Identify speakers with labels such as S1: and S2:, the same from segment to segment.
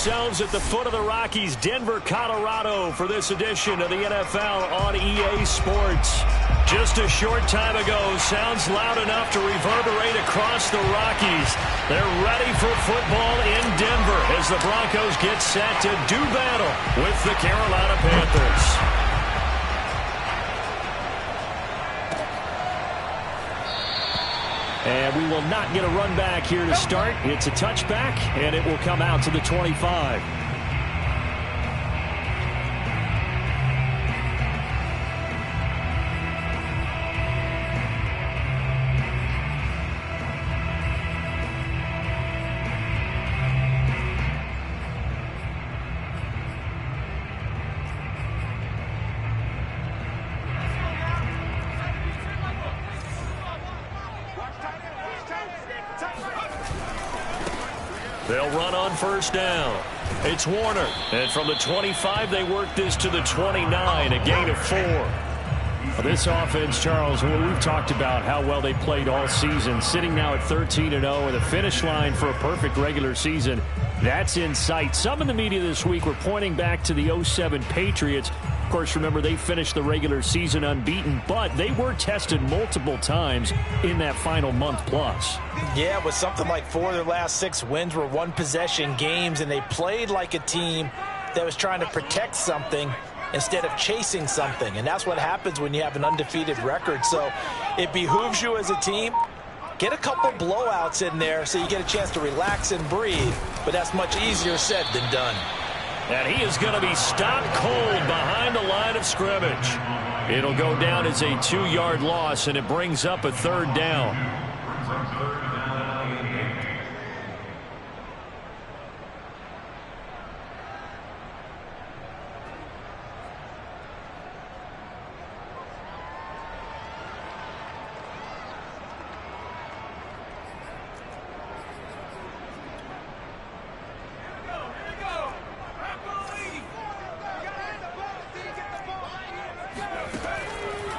S1: ourselves at the foot of the Rockies, Denver, Colorado, for this edition of the NFL on EA Sports. Just a short time ago, sounds loud enough to reverberate across the Rockies. They're ready for football in Denver as the Broncos get set to do battle with the Carolina Panthers. And we will not get a run back here to start. It's a touchback, and it will come out to the 25. They'll run on first down. It's Warner. And from the 25, they work this to the 29, a gain of 4. This offense, Charles, we've talked about how well they played all season, sitting now at 13-0 and the finish line for a perfect regular season. That's in sight. Some in the media this week were pointing back to the 07 Patriots. Of course, remember, they finished the regular season unbeaten, but they were tested multiple times in that final month plus.
S2: Yeah, with something like 4 of their last 6 wins were one-possession games, and they played like a team that was trying to protect something instead of chasing something. And that's what happens when you have an undefeated record. So it behooves you as a team, get a couple blowouts in there so you get a chance to relax and breathe. But that's much easier said than done.
S1: And he is going to be stopped cold behind the line of scrimmage. It'll go down as a 2-yard loss, and it brings up a 3rd down.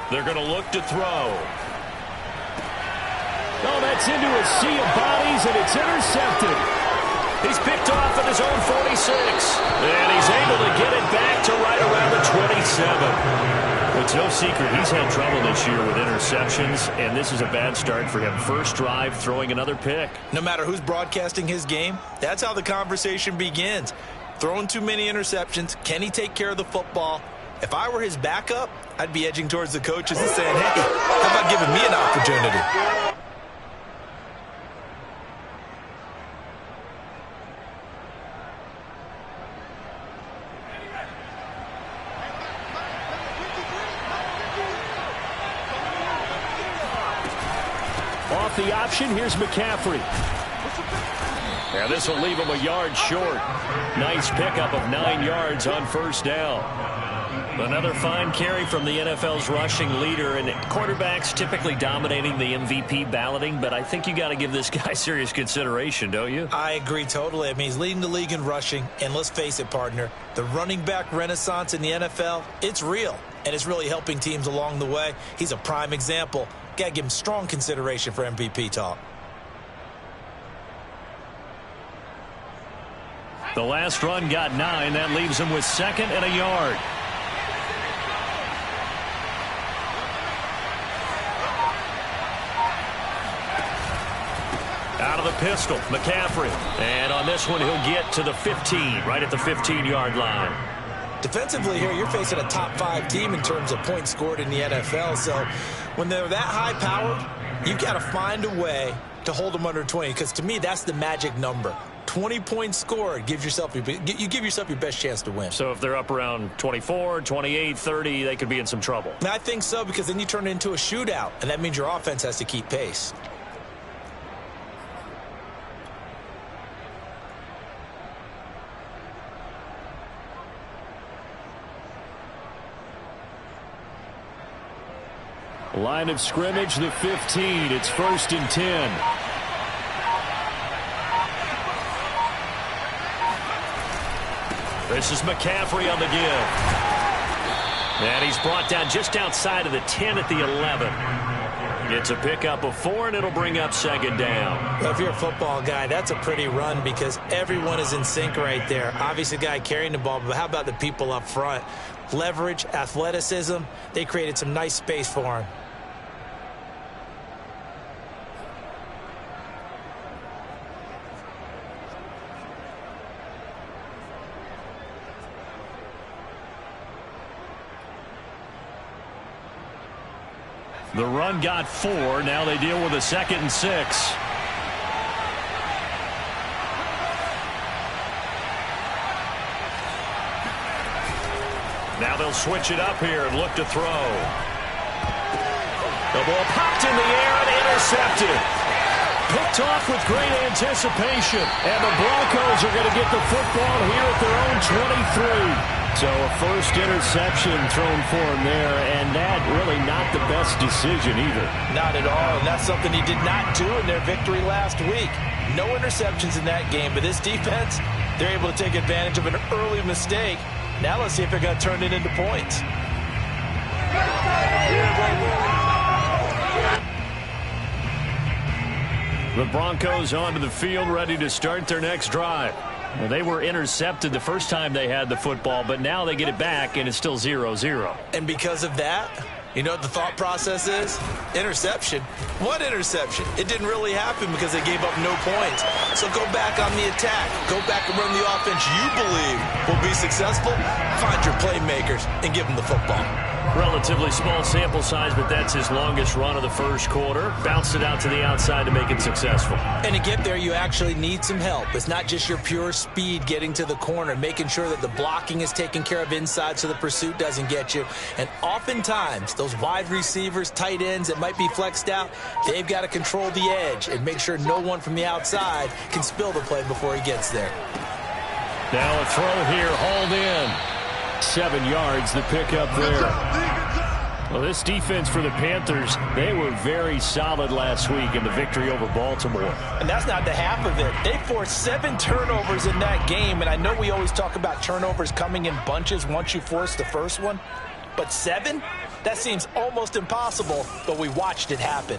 S1: They're going to look to throw. Oh, that's into a sea of bodies, and it's intercepted. He's picked off at his own 46. And he's able to get it back to right around the 27. It's no secret he's had trouble this year with interceptions, and this is a bad start for him. First drive, throwing another pick.
S2: No matter who's broadcasting his game, that's how the conversation begins. Throwing too many interceptions. Can he take care of the football? If I were his backup, I'd be edging towards the coaches and saying, hey, how about giving me an opportunity?
S1: Off the option, here's McCaffrey. Yeah, this will leave him a yard short. Nice pickup of 9 yards on first down. Another fine carry from the NFL's rushing leader, and quarterbacks typically dominating the MVP balloting, but I think you got to give this guy serious consideration, don't you?
S2: I agree totally. I mean, he's leading the league in rushing, and let's face it, partner, the running back renaissance in the NFL, it's real, and it's really helping teams along the way. He's a prime example. Got to give him strong consideration for MVP talk.
S1: The last run got 9. That leaves him with 2nd and a yard. Out of the pistol, McCaffrey. And on this one, he'll get to the 15, right at the 15-yard line.
S2: Defensively here, you're facing a top 5 team in terms of points scored in the NFL. So when they're that high-powered, you've got to find a way to hold them under 20, because to me, that's the magic number. 20 points scored, you give yourself your best chance to win.
S1: So if they're up around 24, 28, 30, they could be in some trouble.
S2: I think so, because then you turn it into a shootout, and that means your offense has to keep pace.
S1: Line of scrimmage, the 15. It's 1st and 10. This is McCaffrey on the give. And he's brought down just outside of the 10 at the 11. It's a pickup of 4, and it'll bring up second down.
S2: Well, if you're a football guy, that's a pretty run because everyone is in sync right there. Obviously, the guy carrying the ball, but how about the people up front? Leverage, athleticism, they created some nice space for him.
S1: The run got 4. Now they deal with a 2nd and 6. Now they'll switch it up here and look to throw. The ball popped in the air and intercepted. Picked off with great anticipation. And the Broncos are going to get the football here at their own 23. So a first interception thrown for him there, and that really not the best decision either.
S2: Not at all, and that's something he did not do in their victory last week. No interceptions in that game, but this defense, they're able to take advantage of an early mistake. Now let's see if they're going to turn it into points.
S1: The Broncos onto the field, ready to start their next drive. Well, they were intercepted the first time they had the football, but now they get it back, and it's still 0-0.
S2: And because of that, you know what the thought process is? Interception. What interception? It didn't really happen because they gave up no points. So go back on the attack. Go back and run the offense you believe will be successful. Find your playmakers and give them the football.
S1: Relatively small sample size, but that's his longest run of the first quarter. Bounced it out to the outside to make it successful.
S2: And to get there, you actually need some help. It's not just your pure speed getting to the corner, making sure that the blocking is taken care of inside so the pursuit doesn't get you. And oftentimes, those wide receivers, tight ends that might be flexed out, they've got to control the edge and make sure no one from the outside can spill the play before he gets there.
S1: Now a throw here, hauled in. 7 yards, the pickup there. Well, this defense for the Panthers, they were very solid last week in the victory over Baltimore.
S2: And that's not the half of it. They forced 7 turnovers in that game, and I know we always talk about turnovers coming in bunches once you force the first one, but 7? That seems almost impossible, but we watched it happen.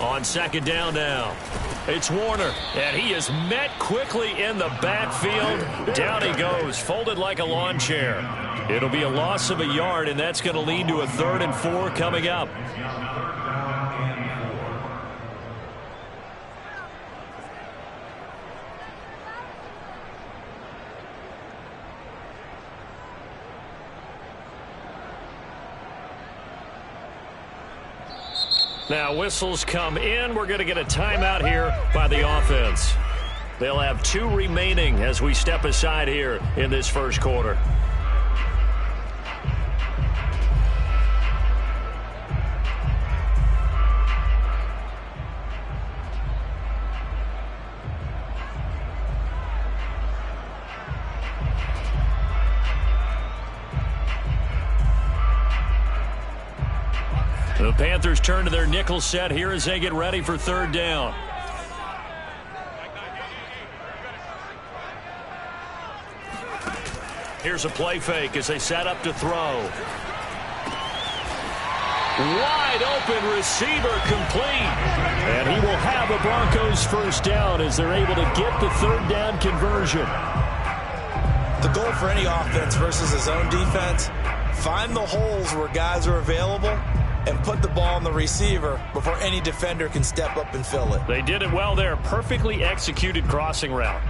S1: On second down now, it's Warner, and he is met quickly in the backfield. Down he goes, folded like a lawn chair. It'll be a loss of a yard, and that's going to lead to a 3rd and 4 coming up. Now whistles come in. We're going to get a timeout here by the offense. They'll have 2 remaining as we step aside here in this first quarter. The Panthers turn to their nickel set here as they get ready for 3rd down. Here's a play fake as they set up to throw. Wide open receiver complete. And he will have a Broncos first down as they're able to get the 3rd down conversion.
S2: The goal for any offense versus his own defense, find the holes where guys are available and put the ball on the receiver before any defender can step up and fill it.
S1: They did it well there. Perfectly executed crossing route.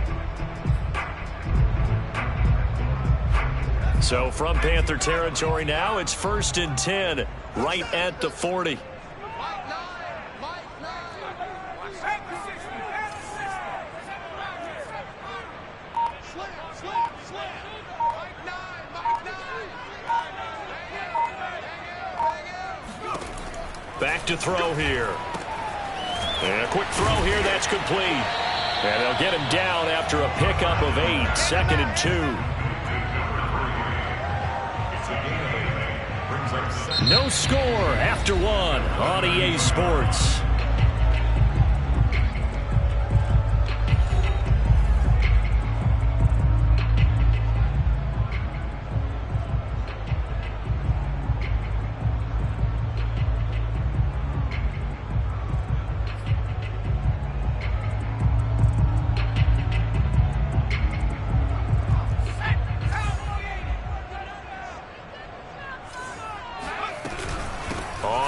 S1: So from Panther territory now, it's 1st and 10, right at the 40. Back to throw here. And a quick throw here, that's complete. And they'll get him down after a pickup of 8, 2nd and 2. No score after 1 on EA Sports.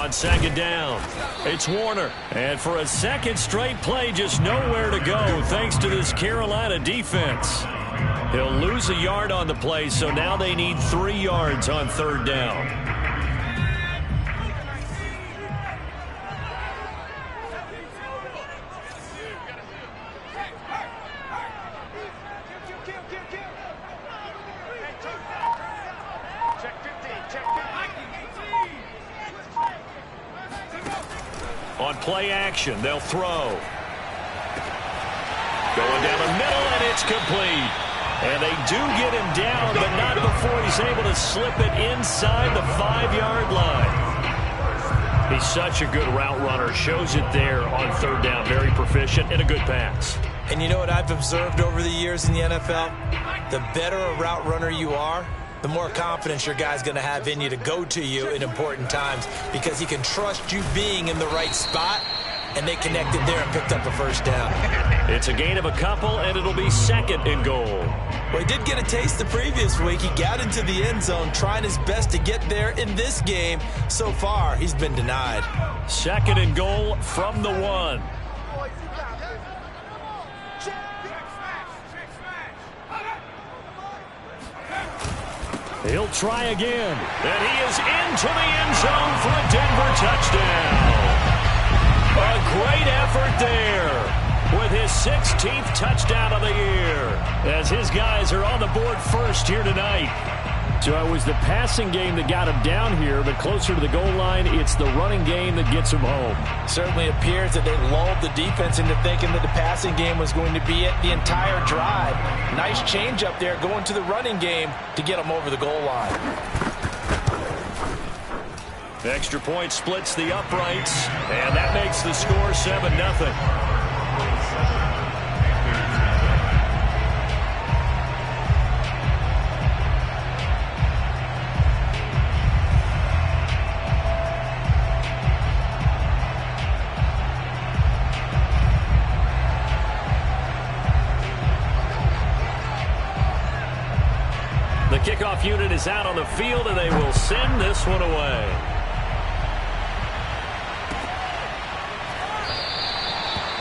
S1: On second down, it's Warner. And for a second straight play, just nowhere to go thanks to this Carolina defense. He'll lose a yard on the play, so now they need 3 yards on third down. On play action, they'll throw. Going down the middle, and it's complete. And they do get him down, but not before he's able to slip it inside the 5-yard line. He's such a good route runner. Shows it there on third down. Very proficient and a good pass.
S2: And you know what I've observed over the years in the NFL? The better a route runner you are, the more confidence your guy's going to have in you to go to you in important times because he can trust you being in the right spot, and they connected there and picked up a first down.
S1: It's a gain of a couple, and it'll be second and goal.
S2: Well, he did get a taste the previous week. He got into the end zone, trying his best to get there in this game. So far, he's been denied.
S1: Second and goal from the 1. He'll try again. And he is into the end zone for a Denver touchdown. A great effort there with his 16th touchdown of the year as his guys are on the board first here tonight. So it was the passing game that got him down here, but closer to the goal line, it's the running game that gets him home.
S2: Certainly appears that they lulled the defense into thinking that the passing game was going to be it the entire drive. Nice change up there going to the running game to get him over the goal line.
S1: Extra point splits the uprights, and that makes the score 7-0. The kickoff unit is out on the field, and they will send this one away.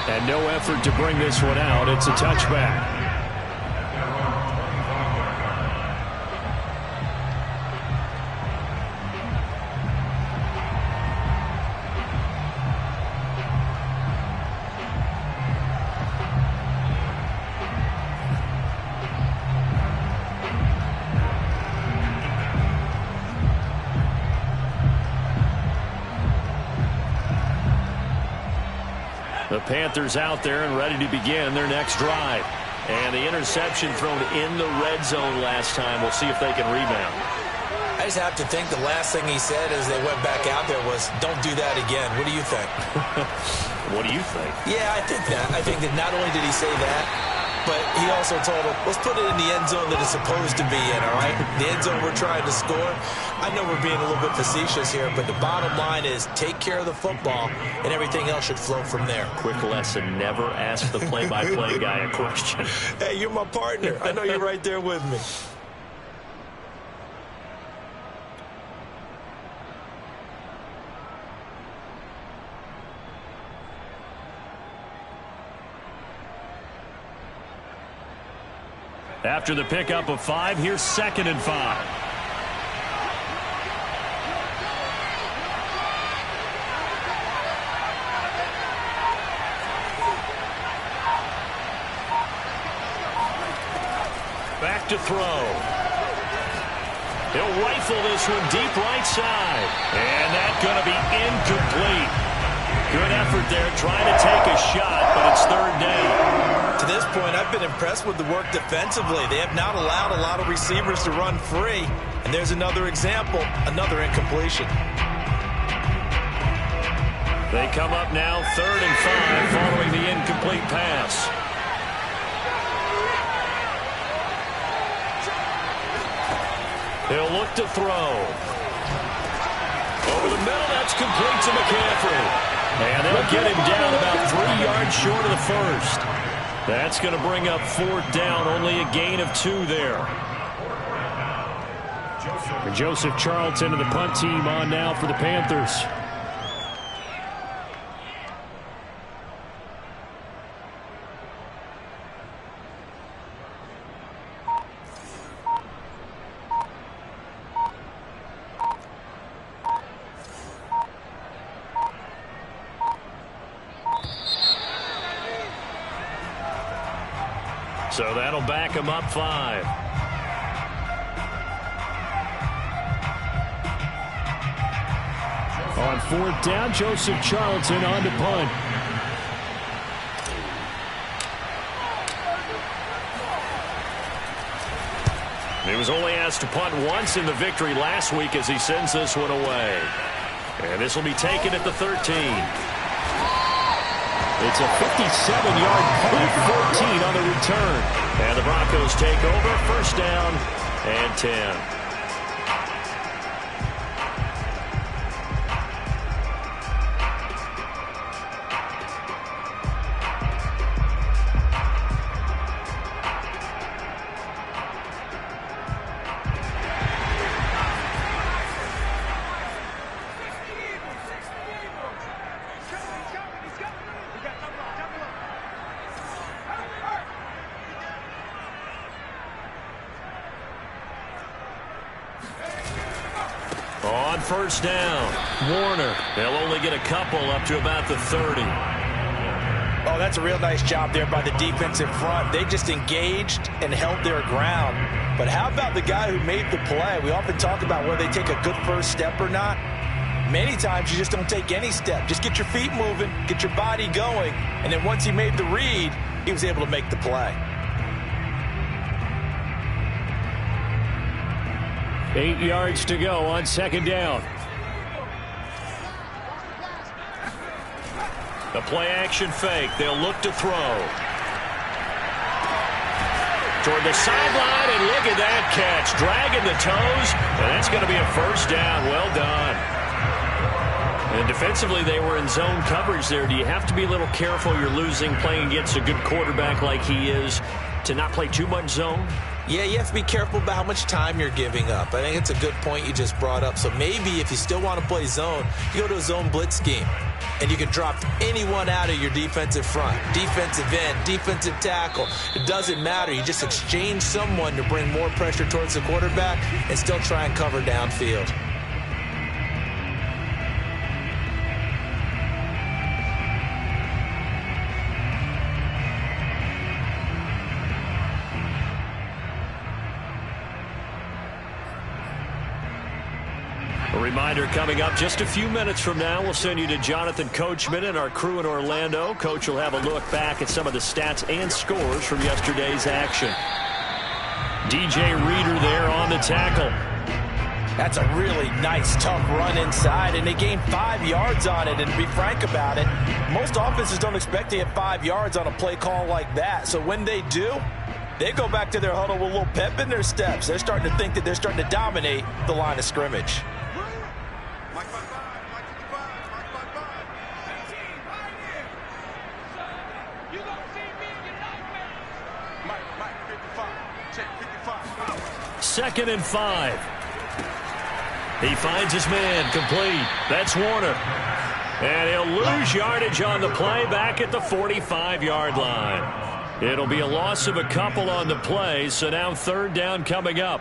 S1: And no effort to bring this one out. It's a touchback. The Panthers out there and ready to begin their next drive. And the interception thrown in the red zone last time. We'll see if they can rebound.
S2: I just have to think the last thing he said as they went back out there was, don't do that again. What do you think?
S1: What do you think?
S2: Yeah, I think that. I think that not only did he say that, but he also told him, let's put it in the end zone that it's supposed to be in, all right? The end zone we're trying to score. I know we're being a little bit facetious here, but the bottom line is take care of the football, and everything else should flow from there.
S1: Quick lesson, never ask the play-by-play guy a question.
S2: Hey, you're my partner. I know you're right there with me.
S1: After the pickup of 5, here's 2nd and 5. Back to throw. He'll rifle this one deep right side. And that's going to be incomplete. Good effort there trying to take a shot, but it's 3rd down.
S2: To this point, I've been impressed with the work defensively. They have not allowed a lot of receivers to run free. And there's another example, another incompletion.
S1: They come up now 3rd and 5 following the incomplete pass. He'll look to throw. Over the middle, that's complete to McCaffrey. And they'll get him down about 3 yards short of the first. That's going to bring up 4th down, only a gain of 2 there. Joseph Charlton and the punt team on now for the Panthers. So that'll back them up 5. On 4th down, Joseph Charlton on to punt. He was only asked to punt once in the victory last week as he sends this one away. And this will be taken at the 13. It's a 57-yard punt, 14 on the return. And the Broncos take over, 1st down and 10. On 1st down, Warner. They'll only get a couple up to about the 30.
S2: Oh, that's a real nice job there by the defensive front. They just engaged and held their ground. But how about the guy who made the play? We often talk about whether they take a good first step or not. Many times you just don't take any step. Just get your feet moving, get your body going, and then once he made the read, he was able to make the play.
S1: 8 yards to go on 2nd down. The play-action fake. They'll look to throw. Toward the sideline, and look at that catch. Dragging the toes, and that's going to be a 1st down. Well done. And defensively, they were in zone coverage there. Do you have to be a little careful? You're losing, playing against a good quarterback like he is, to not play too much zone?
S2: Yeah, you have to be careful about how much time you're giving up. I think it's a good point you just brought up. So maybe if you still want to play zone, you go to a zone blitz scheme. And you can drop anyone out of your defensive front. Defensive end, defensive tackle. It doesn't matter. You just exchange someone to bring more pressure towards the quarterback and still try and cover downfield.
S1: A reminder coming up just a few minutes from now. We'll send you to Jonathan Coachman and our crew in Orlando. Coach will have a look back at some of the stats and scores from yesterday's action. DJ Reader there on the tackle.
S2: That's a really nice, tough run inside, and they gained 5 yards on it. And to be frank about it, most offenses don't expect to get 5 yards on a play call like that. So when they do, they go back to their huddle with a little pep in their steps. They're starting to think that they're starting to dominate the line of scrimmage.
S1: Second and 5. He finds his man complete. That's Warner. And he'll lose yardage on the play back at the 45-yard line. It'll be a loss of a couple on the play, so now 3rd down coming up.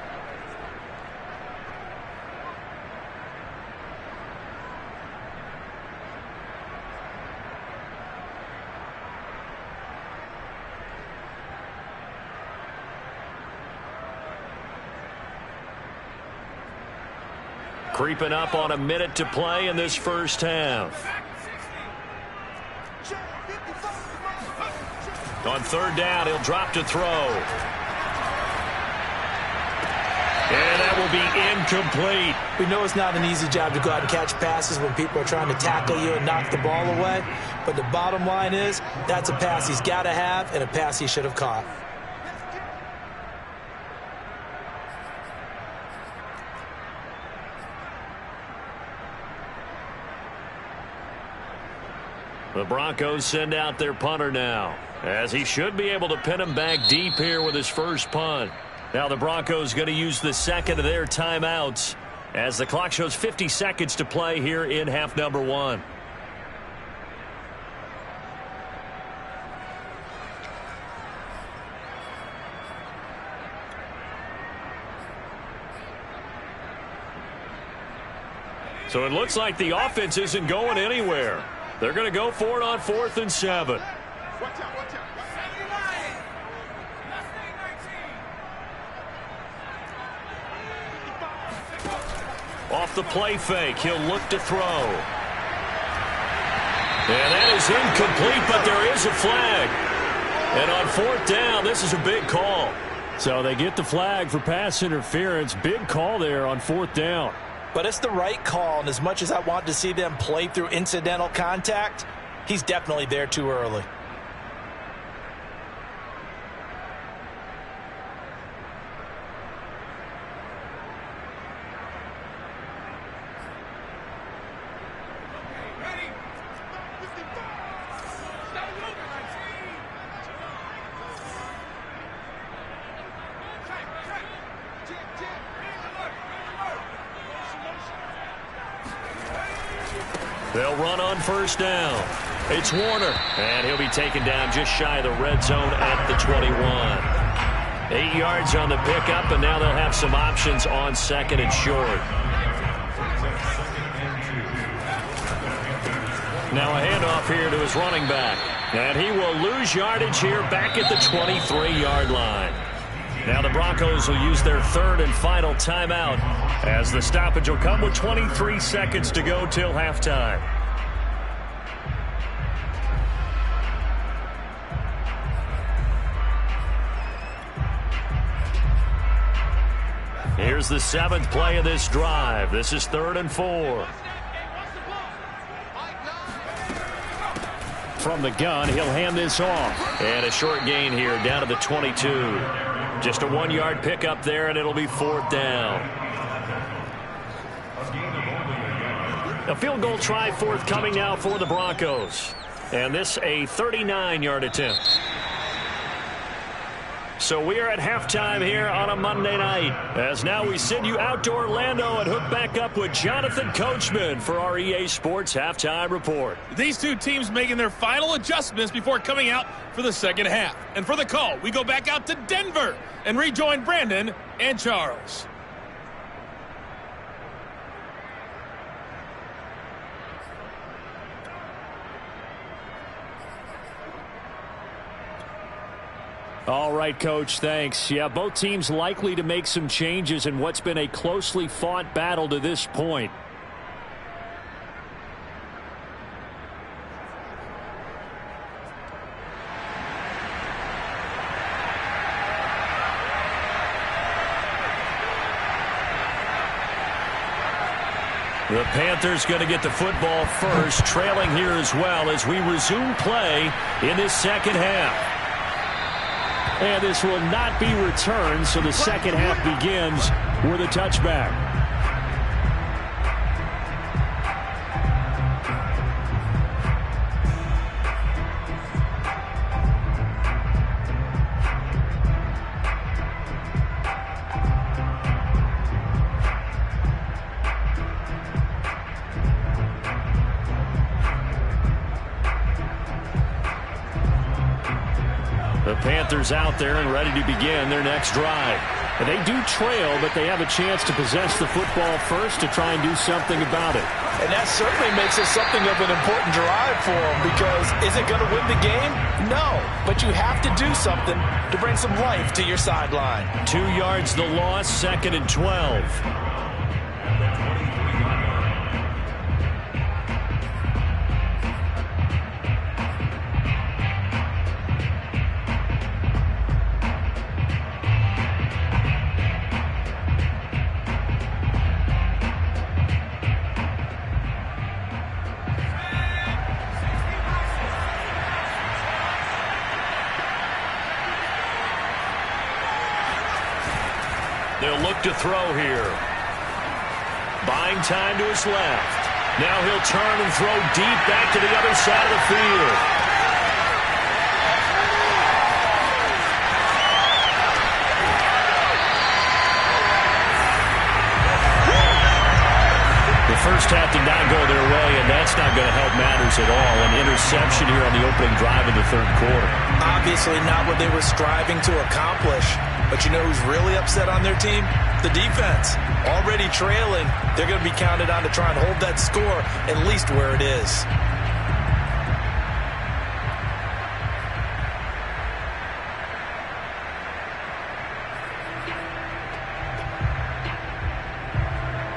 S1: Creeping up on a minute to play in this first half. On 3rd down, he'll drop to throw. And that will be incomplete.
S2: We know it's not an easy job to go out and catch passes when people are trying to tackle you and knock the ball away. But the bottom line is, that's a pass he's got to have and a pass he should have caught.
S1: The Broncos send out their punter now, as he should be able to pin him back deep here with his first punt. Now the Broncos going to use the second of their timeouts as the clock shows 50 seconds to play here in half number 1. So it looks like the offense isn't going anywhere. They're going to go for it on 4th and 7. Off the play fake, he'll look to throw. And that is incomplete, but there is a flag. And on 4th down, this is a big call. So they get the flag for pass interference. Big call there on 4th down.
S2: But it's the right call, and as much as I want to see them play through incidental contact, he's definitely there too early.
S1: They'll run on 1st down. It's Warner, and he'll be taken down just shy of the red zone at the 21. 8 yards on the pickup, and now they'll have some options on 2nd and short. Now a handoff here to his running back, and he will lose yardage here back at the 23-yard line. Now the Broncos will use their 3rd and final timeout as the stoppage will come with 23 seconds to go till halftime. Here's the 7th play of this drive. This is 3rd and 4. From the gun, he'll hand this off. And a short gain here down to the 22. Just a 1-yard pickup there, and it'll be 4th down. A field goal try forthcoming now for the Broncos. And this a 39-yard attempt. So we are at halftime here on a Monday night. As now we send you out to Orlando and hook back up with Jonathan Coachman for our EA Sports Halftime Report.
S3: These two teams making their final adjustments before coming out for the second half. And for the call, we go back out to Denver and rejoin Brandon and Charles.
S1: All right, Coach, thanks. Yeah, both teams likely to make some changes in what's been a closely fought battle to this point. The Panthers going to get the football first, trailing here as well as we resume play in this second half. And this will not be returned, so the second half begins with a touchback. The Panthers out there and ready to begin their next drive. And they do trail, but they have a chance to possess the football first to try and do something about it.
S2: And that certainly makes it something of an important drive for them, because is it going to win the game? No, but you have to do something to bring some life to your sideline.
S1: 2 yards the loss, 2nd and 12. They'll look to throw here. Buying time to his left. Now he'll turn and throw deep back to the other side of the field. The first half did not go their way, and that's not going to help matters at all. An interception here on the opening drive of the third quarter.
S2: Obviously not what they were striving to accomplish. But you know who's really upset on their team? The defense. Already trailing, they're going to be counted on to try and hold that score at least where it is.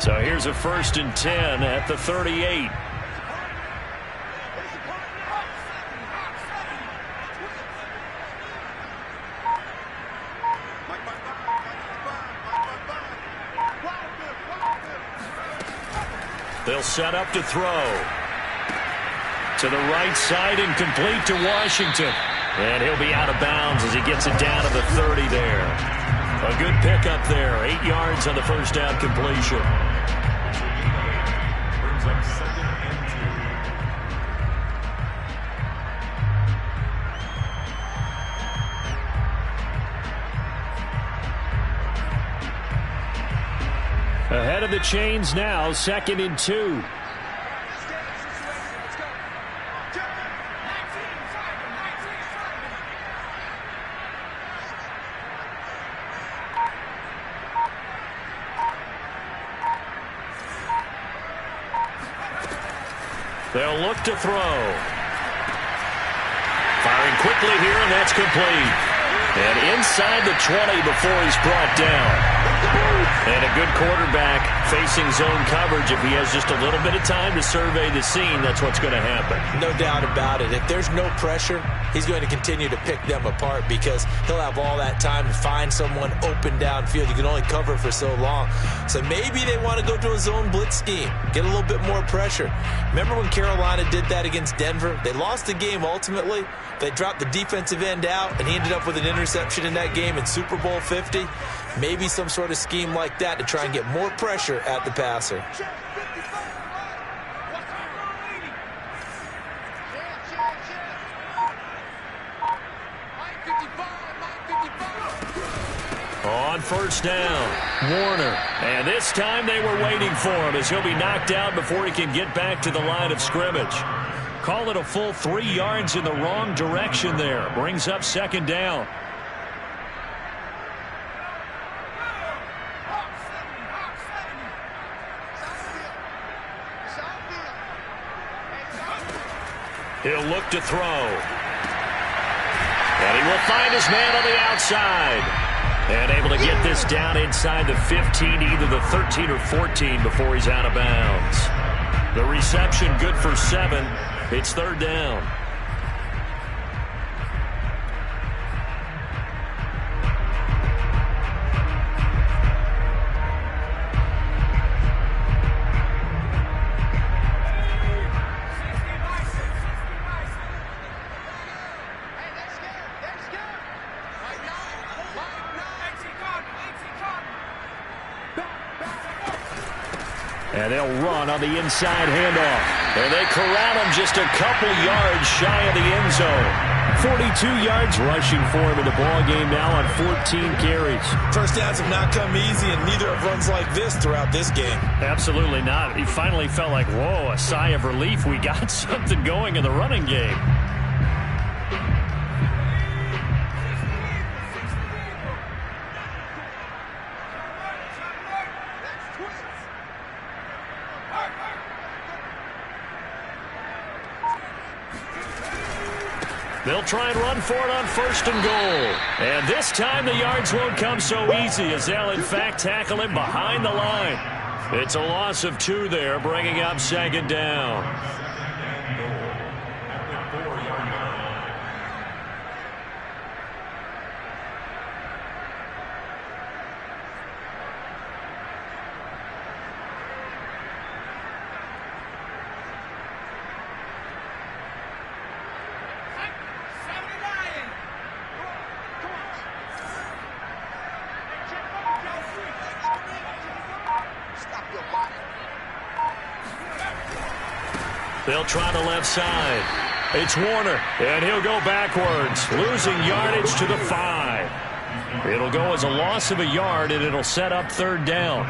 S1: So here's a 1st and 10 at the 38. They'll set up to throw. To the right side and complete to Washington. And he'll be out of bounds as he gets it down to the 30 there. A good pickup there. 8 yards on the first down completion.
S4: Brings up 2nd and
S1: 2. Ahead of the chains now, 2nd and 2. They'll look to throw. Firing quickly here, and that's complete. And inside the 20 before he's brought down. And a good quarterback facing zone coverage. If he has just a little bit of time to survey the scene, that's what's going to happen.
S2: No doubt about it. If there's no pressure, he's going to continue to pick them apart because he'll have all that time to find someone open downfield. You can only cover for so long. So maybe they want to go to a zone blitz scheme, get a little bit more pressure. Remember when Carolina did that against Denver? They lost the game ultimately. They dropped the defensive end out, and he ended up with an interception in that game in Super Bowl 50. Maybe some sort of scheme like that to try and get more pressure at the passer.
S1: On 1st down, Warner. And this time they were waiting for him as he'll be knocked out before he can get back to the line of scrimmage. Call it a full 3 yards in the wrong direction there. Brings up 2nd down. He'll look to throw. And he will find his man on the outside. And able to get this down inside the 15, either the 13 or 14 before he's out of bounds. The reception good for 7. It's 3rd down. And they'll run on the inside handoff. And they corral him just a couple yards shy of the end zone. 42 yards rushing for him in the ballgame now on 14 carries.
S2: First downs have not come easy, and neither have runs like this throughout this game.
S1: Absolutely not. He finally felt like, whoa, a sigh of relief. We got something going in the running game. They'll try and run for it on 1st and goal. And this time the yards won't come so easy as they'll, in fact, tackle him behind the line. It's a loss of 2 there, bringing up 2nd down. They'll try the left side. It's Warner, and he'll go backwards, losing yardage to the 5. It'll go as a loss of a yard, and it'll set up 3rd down.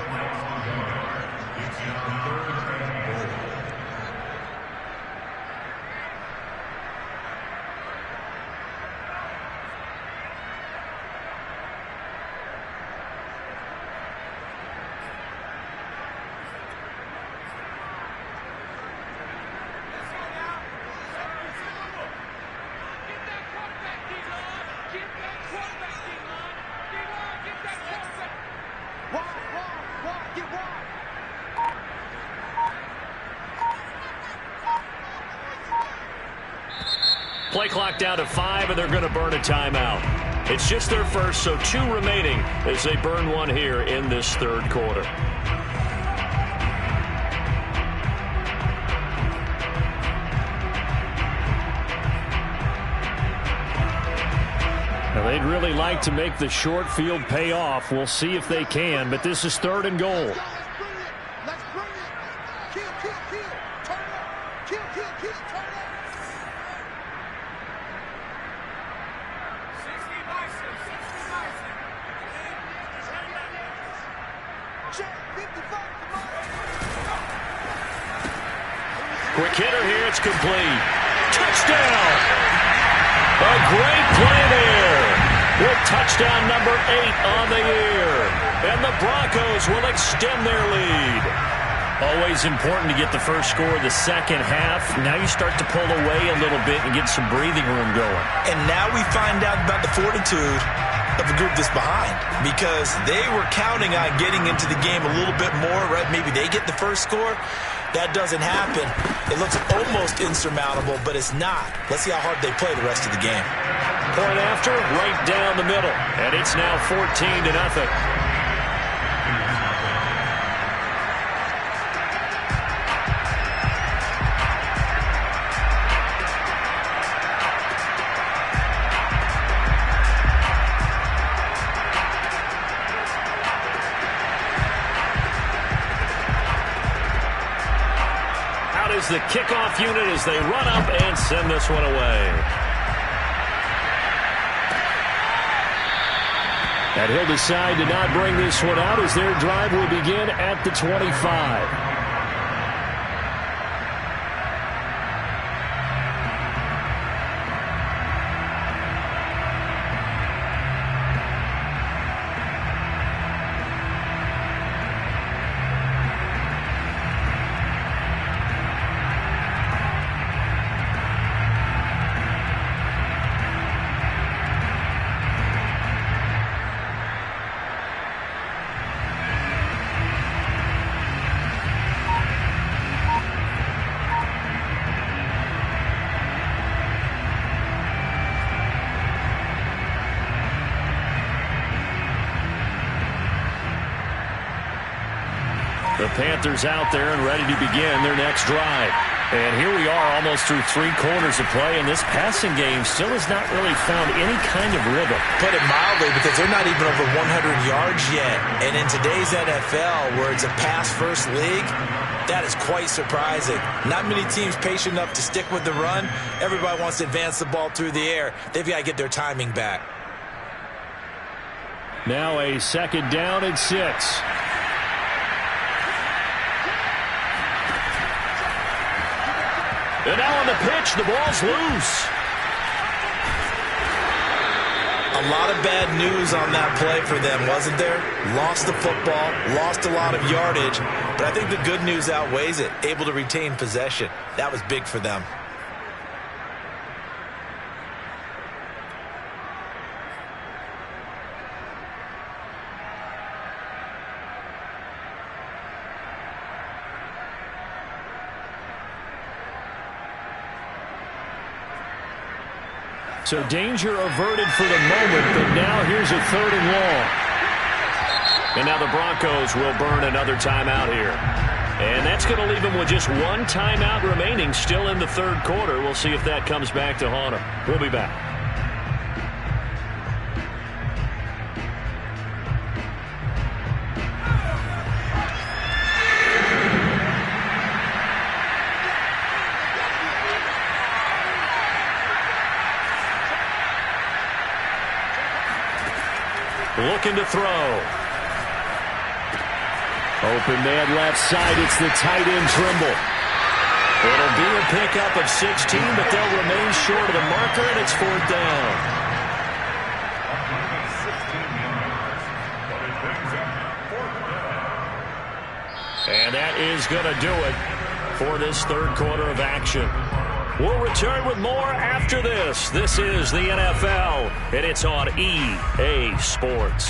S1: Play clock down to 5, and they're going to burn a timeout. It's just their first, so 2 remaining as they burn one here in this third quarter. Now, they'd really like to make the short field pay off. We'll see if they can, but this is 3rd and goal. Quick hitter here. It's complete. Touchdown! A great play there. With touchdown number 8 on the year. And the Broncos will extend their lead. Always important to get the first score of the second half. Now you start to pull away a little bit and get some breathing room going.
S2: And now we find out about the fortitude of the group that's behind, because they were counting on getting into the game a little bit more, right? Maybe they get the first score. That doesn't happen. It looks almost insurmountable, but it's not. Let's see how hard they play the rest of the game.
S1: Point after, right down the middle. And it's now 14-0. The kickoff unit as they run up and send this one away. And he'll decide to not bring this one out as their drive will begin at the 25. The Panthers out there and ready to begin their next drive. And here we are almost through 3 quarters of play, and this passing game still has not really found any kind of rhythm.
S2: Put it mildly, because they're not even over 100 yards yet. And in today's NFL, where it's a pass-first league, that is quite surprising. Not many teams patient enough to stick with the run. Everybody wants to advance the ball through the air. They've got to get their timing back.
S1: Now a 2nd down and 6. And now on the pitch, the ball's loose.
S2: A lot of bad news on that play for them, wasn't there? Lost the football, lost a lot of yardage, but I think the good news outweighs it. Able to retain possession. That was big for them.
S1: So danger averted for the moment, but now here's a 3rd and long. And now the Broncos will burn another timeout here. And that's going to leave them with just 1 timeout remaining still in the 3rd quarter. We'll see if that comes back to haunt them. We'll be back. Looking to throw. Open man left side. It's the tight end Trimble. It'll be a pickup of 16, but they'll remain short of the marker, and it's 4th down. And that is going to do it for this 3rd quarter of action. We'll return with more after this. This is the NFL, and it's on EA Sports.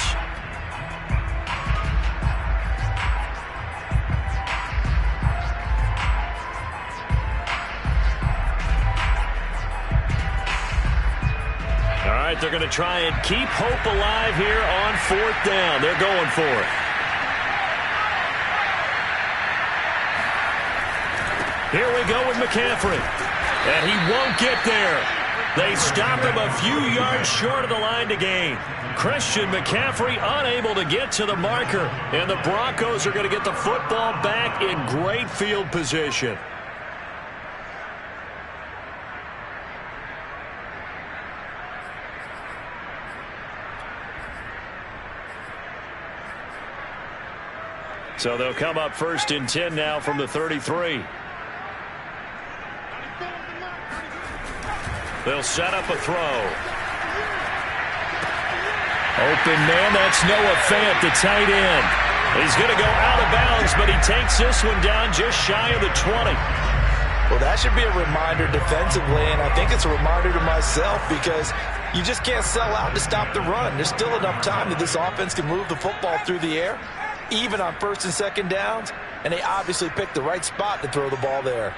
S1: they're going to try and keep hope alive here on 4th down. They're going for it. Here we go with McCaffrey. And he won't get there. They stop him a few yards short of the line to gain. Christian McCaffrey unable to get to the marker. And the Broncos are going to get the football back in great field position. So they'll come up 1st and 10 now from the 33. They'll set up a throw. Open man, that's Noah Fant, the tight end. He's going to go out of bounds, but he takes this one down just shy of the 20.
S2: Well, that should be a reminder defensively, and I think it's a reminder to myself because you just can't sell out to stop the run. There's still enough time that this offense can move the football through the air, even on 1st and 2nd downs, and they obviously picked the right spot to throw the ball there.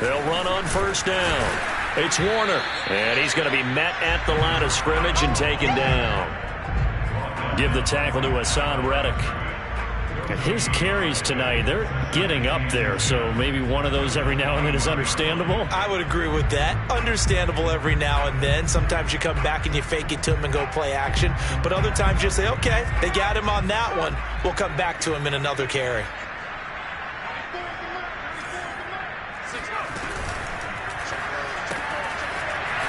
S1: They'll run on 1st down. It's Warner, and he's going to be met at the line of scrimmage and taken down. Give the tackle to Hassan Reddick. His carries tonight, they're getting up there, so maybe one of those every now and then is understandable.
S2: I would agree with that. Understandable every now and then. Sometimes you come back and you fake it to him and go play action, but other times you say, okay, they got him on that one. We'll come back to him in another carry.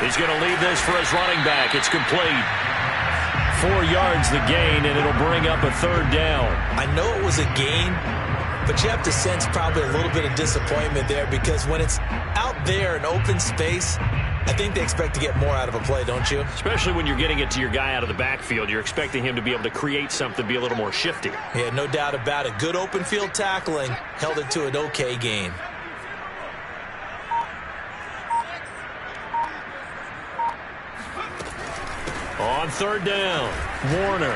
S1: He's going to leave this for his running back. It's complete. 4 yards the gain, and it'll bring up a 3rd down.
S2: I know it was a gain, but you have to sense probably a little bit of disappointment there because when it's out there in open space, I think they expect to get more out of a play, don't you?
S1: Especially when you're getting it to your guy out of the backfield. You're expecting him to be able to create something, be a little more shifty.
S2: Yeah, no doubt about it. Good open field tackling held it to an okay gain.
S1: On 3rd down, Warner.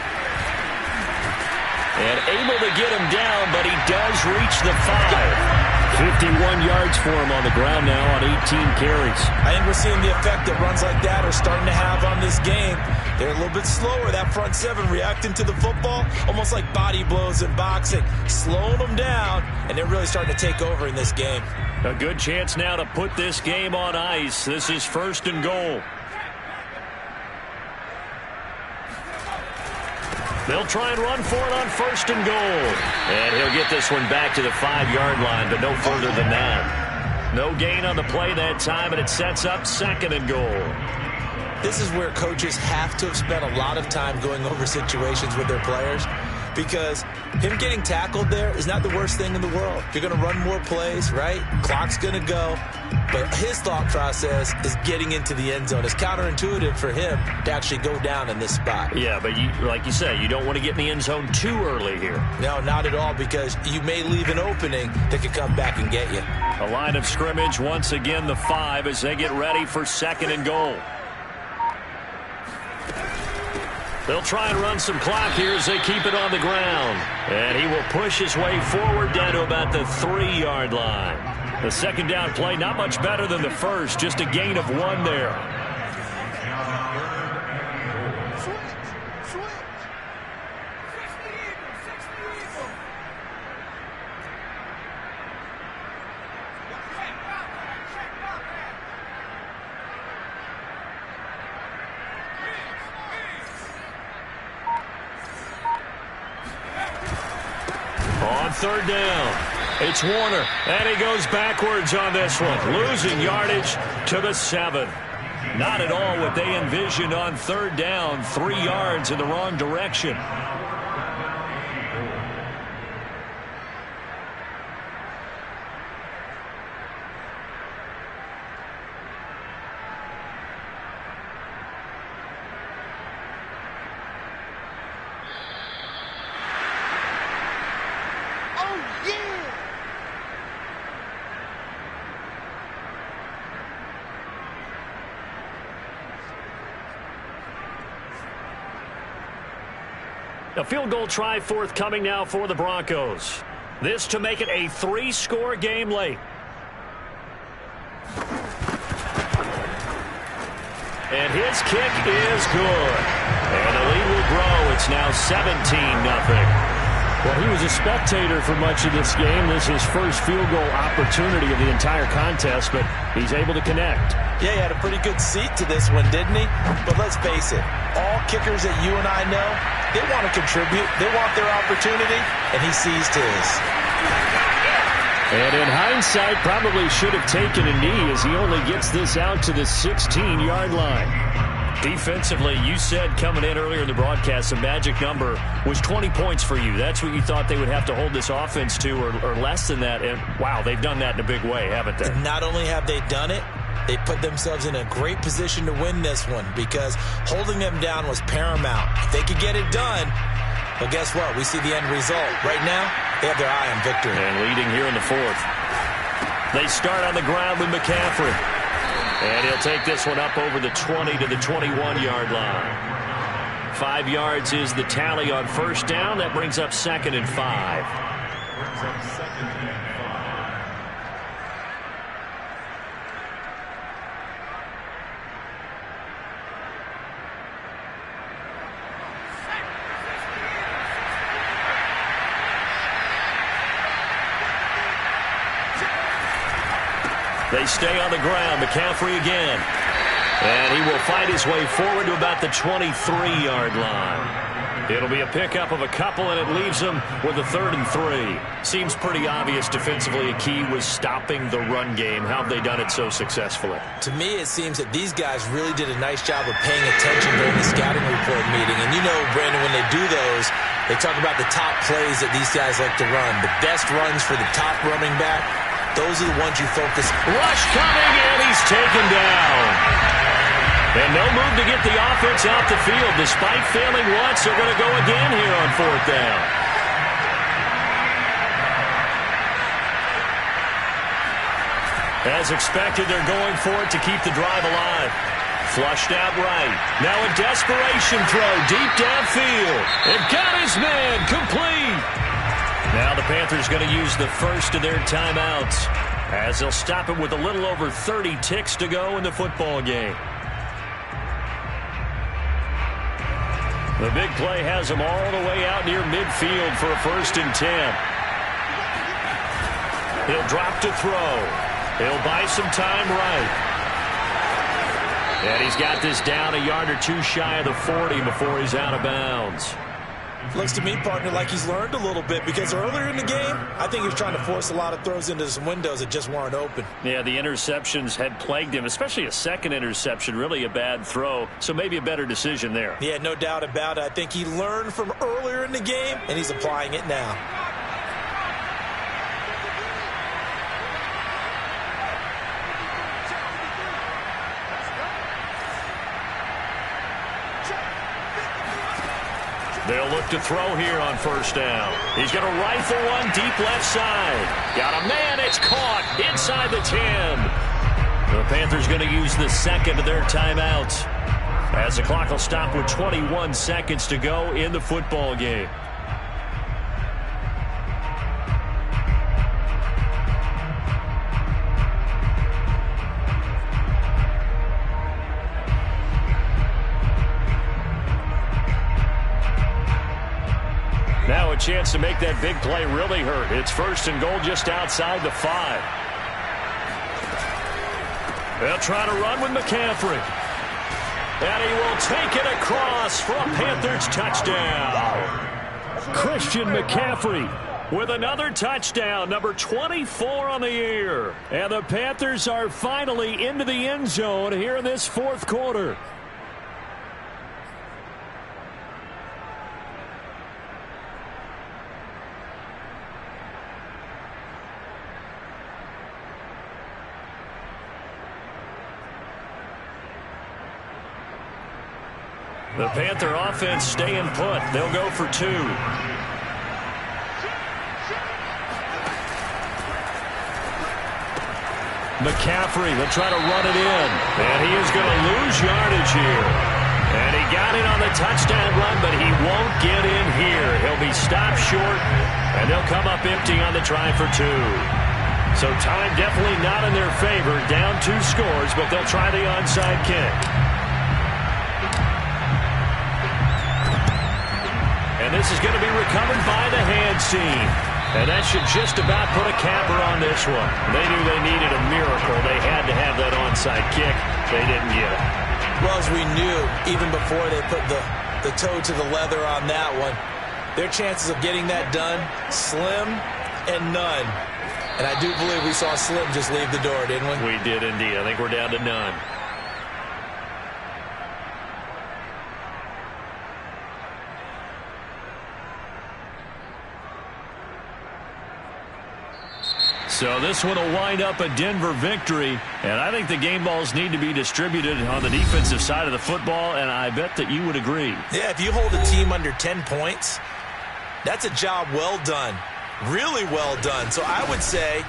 S1: And able to get him down, but he does reach the 5. 51 yards for him on the ground now on 18 carries.
S2: I think we're seeing the effect that runs like that are starting to have on this game. They're a little bit slower, that front 7 reacting to the football, almost like body blows in boxing, slowing them down, and they're really starting to take over in this game.
S1: A good chance now to put this game on ice. This is 1st and goal. They'll try and run for it on 1st and goal. And he'll get this one back to the 5-yard line, but no further than that. No gain on the play that time, and it sets up 2nd and goal.
S2: This is where coaches have to have spent a lot of time going over situations with their players because him getting tackled there is not the worst thing in the world. You're going to run more plays, right? Clock's going to go. But his thought process is getting into the end zone. It's counterintuitive for him to actually go down in this spot.
S1: Yeah, but like you say, you don't want to get in the end zone too early here.
S2: No, not at all, because you may leave an opening that could come back and get you.
S1: A line of scrimmage, once again, the 5 as they get ready for 2nd and goal. They'll try and run some clock here as they keep it on the ground. And he will push his way forward down to about the 3-yard line. The 2nd down play, not much better than the first, just a gain of 1 there. On 3rd down, it's Warner, and he goes backwards on this one, losing yardage to the 7. Not at all what they envisioned on 3rd down, 3 yards in the wrong direction. A field goal try forthcoming now for the Broncos. This to make it a 3-score game late. And his kick is good. And the lead will grow. It's now 17-0. Well, he was a spectator for much of this game. This is his first field goal opportunity of the entire contest, but he's able to connect.
S2: Yeah, he had a pretty good seat to this one, didn't he? But let's face it, all kickers that you and I know, they want to contribute. They want their opportunity, and he seized his.
S1: And in hindsight, probably should have taken a knee as he only gets this out to the 16-yard line. Defensively, you said coming in earlier in the broadcast, the magic number was 20 points for you. That's what you thought they would have to hold this offense to, or less than that. And, wow, they've done that in a big way, haven't they?
S2: Not only have they done it, they put themselves in a great position to win this one because holding them down was paramount. If they could get it done, well, guess what? We see the end result. Right now, they have their eye on victory.
S1: And leading here in the fourth. They start on the ground with McCaffrey. And he'll take this one up over the 20 to the 21-yard line. 5 yards is the tally on first down. That brings up 2nd and 5. They stay on the ground. McCaffrey again. And he will fight his way forward to about the 23-yard line. It'll be a pickup of a couple, and it leaves them with a 3rd and 3. Seems pretty obvious defensively a key was stopping the run game. How have they done it so successfully?
S2: To me, it seems that these guys really did a nice job of paying attention during the scouting report meeting. And you know, Brandon, when they do those, they talk about the top plays that these guys like to run. The best runs for the top running back. Those are the ones you focus.
S1: Rush coming, and he's taken down. And no move to get the offense out the field. Despite failing once, they're going to go again here on 4th down. As expected, they're going for it to keep the drive alive. Flushed out right. Now a desperation throw deep downfield. And got his man complete. Now the Panthers going to use the first of their timeouts as they'll stop it with a little over 30 ticks to go in the football game. The big play has them all the way out near midfield for a 1st and 10. He'll drop to throw. He'll buy some time right. And he's got this down a yard or two shy of the 40 before he's out of bounds.
S2: Looks to me, partner, like he's learned a little bit because earlier in the game, I think he was trying to force a lot of throws into some windows that just weren't open.
S1: Yeah, the interceptions had plagued him, especially a second interception, really a bad throw, so maybe a better decision there.
S2: Yeah, no doubt about it. I think he learned from earlier in the game, and he's applying it now.
S1: They'll look to throw here on 1st down. He's going to rifle one deep left side. Got a man. It's caught inside the 10. The Panthers going to use the 2nd of their timeouts as the clock will stop with 21 seconds to go in the football game. Now a chance to make that big play really hurt. It's 1st and goal just outside the 5. They'll try to run with McCaffrey. And he will take it across for a Panthers touchdown. Christian McCaffrey with another touchdown, number 24 on the year. And the Panthers are finally into the end zone here in this 4th quarter. The Panther offense staying put. They'll go for 2. McCaffrey, they'll try to run it in. And he is going to lose yardage here. And he got it on the touchdown run, but he won't get in here. He'll be stopped short, and they'll come up empty on the try for 2. So time definitely not in their favor. Down 2 scores, but they'll try the onside kick. this is going to be recovered by the hands team. And that should just about put a capper on this one. They knew they needed a miracle. They had to have that onside kick. They didn't get it.
S2: Well, as we knew, even before they put the toe to the leather on that one, their chances of getting that done, slim and none. And I do believe we saw Slim just leave the door, didn't we?
S1: We did indeed. I think we're down to none. So this one will wind up a Denver victory, and I think the game balls need to be distributed on the defensive side of the football, and I bet that you would agree.
S2: Yeah, if you hold a team under 10 points, that's a job well done. Really well done. So I would say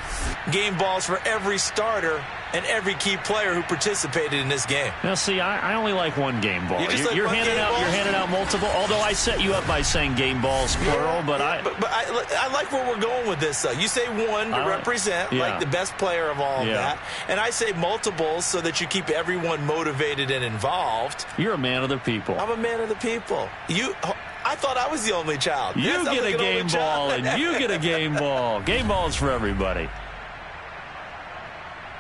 S2: game balls for every starter and every key player who participated in this game.
S1: Now, see, I only like one game ball.
S2: You're
S1: handing out multiple. Although I set you up by saying game balls plural, but
S2: I like where we're going with this. You say one to represent like the best player of all of that, and I say multiples so that you keep everyone motivated and involved.
S1: You're a man of the people.
S2: I'm a man of the people. I thought I was the only child.
S1: You get a game ball, and you get a game ball. Game balls for everybody.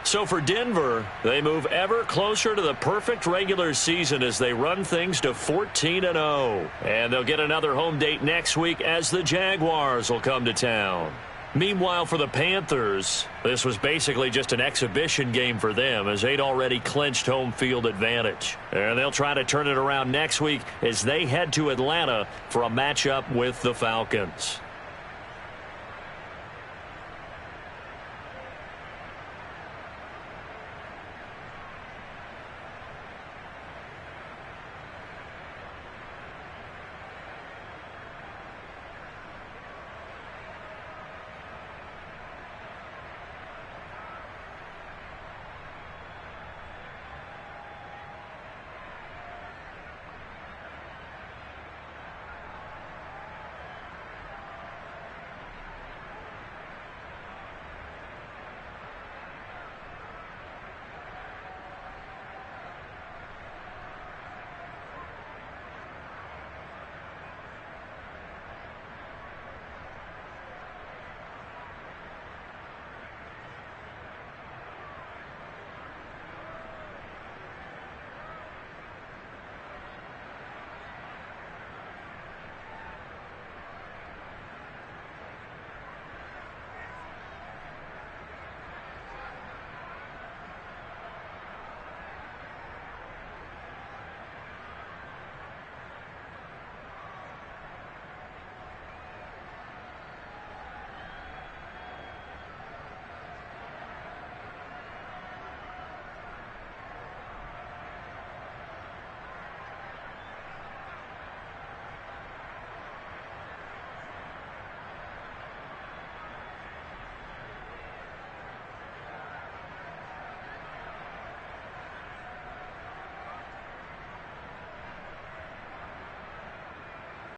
S1: So for Denver, they move ever closer to the perfect regular season as they run things to 14-0. And they'll get another home date next week as the Jaguars will come to town. Meanwhile, for the Panthers, this was basically just an exhibition game for them as they'd already clinched home field advantage. And they'll try to turn it around next week as they head to Atlanta for a matchup with the Falcons.